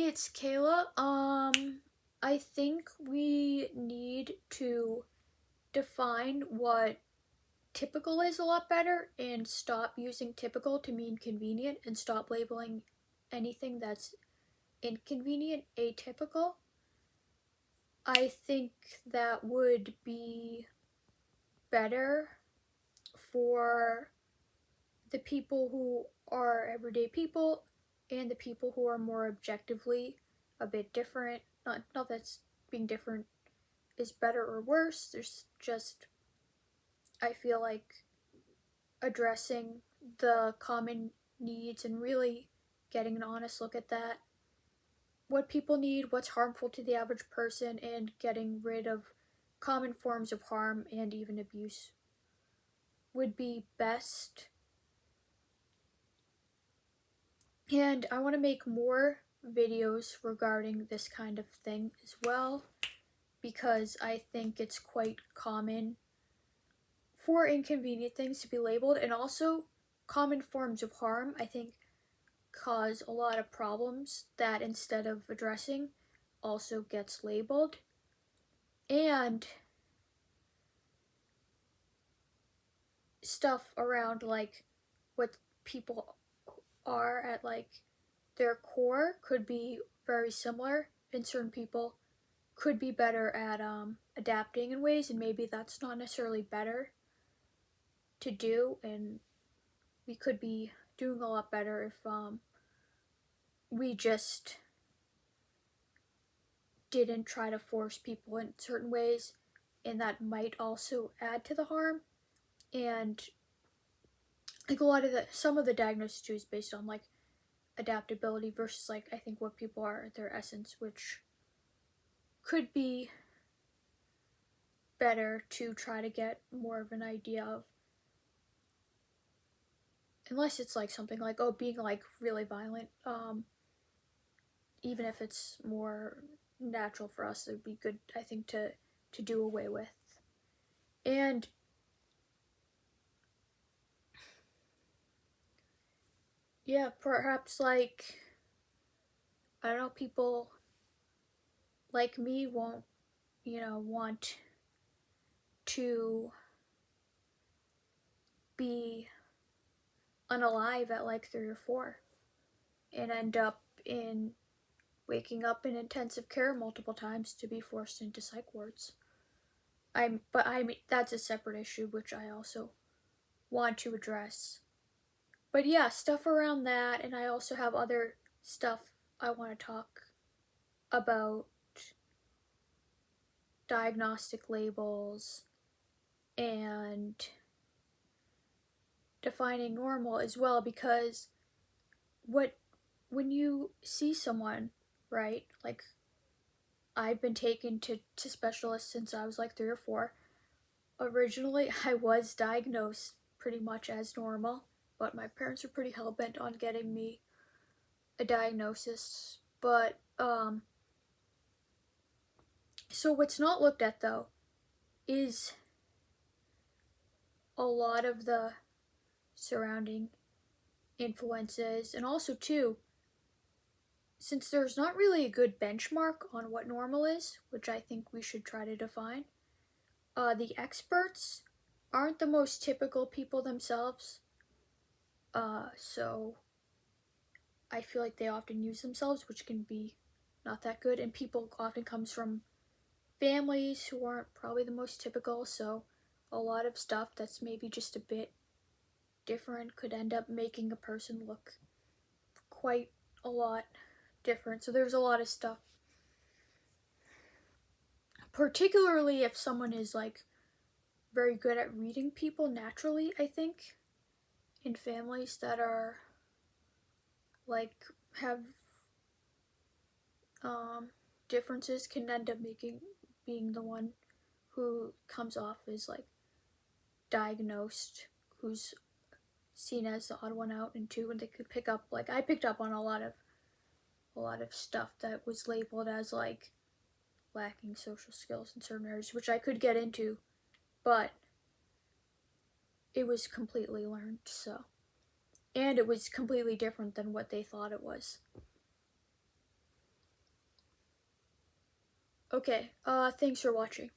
it's Kayla. I think we need to define what typical is a lot better and stop using typical to mean convenient and stop labeling anything that's inconvenient atypical. I think that would be better for the people who are everyday people and the people who are more objectively a bit different. Not that's being different is better or worse. There's just, I feel like, addressing the common needs and really getting an honest look at that. What people need, what's harmful to the average person, and getting rid of common forms of harm and even abuse would be best. And I want to make more videos regarding this kind of thing as well, because I think it's quite common for inconvenient things to be labeled, and also common forms of harm, I think, cause a lot of problems that instead of addressing also gets labeled. And stuff around like what people are at like their core could be very similar, and certain people could be better at adapting in ways, and maybe that's not necessarily better to do, and we could be doing a lot better if we just didn't try to force people in certain ways, and that might also add to the harm. And like a lot of some of the diagnosis too is based on like adaptability versus like I think what people are at their essence, which could be better to try to get more of an idea of, unless it's like something like, oh, being like really violent, even if it's more natural for us, it would be good, I think, to do away with. And yeah, perhaps like, I don't know, people like me won't, want to be unalive at like 3 or 4 and end up in waking up in intensive care multiple times to be forced into psych wards. But I mean, that's a separate issue which I also want to address. But yeah, stuff around that, and I also have other stuff I want to talk about, diagnostic labels and defining normal as well, because when you see someone, right, like I've been taken to specialists since I was like 3 or 4. Originally, I was diagnosed pretty much as normal, but my parents were pretty hell-bent on getting me a diagnosis. But so what's not looked at though is a lot of the surrounding influences, and also too, since there's not really a good benchmark on what normal is, which I think we should try to define, the experts aren't the most typical people themselves. So I feel like they often use themselves, which can be not that good, and people often comes from families who aren't probably the most typical, so a lot of stuff that's maybe just a bit different could end up making a person look quite a lot different. So there's a lot of stuff, particularly if someone is like very good at reading people naturally, I think, in families that are like have differences, can end up being the one who comes off as like diagnosed, who's seen as the odd one out, and two, and they could pick up, like I picked up on a lot of stuff that was labeled as like lacking social skills in certain areas, which I could get into, but it was completely learned, so, and it was completely different than what they thought it was. Okay, thanks for watching.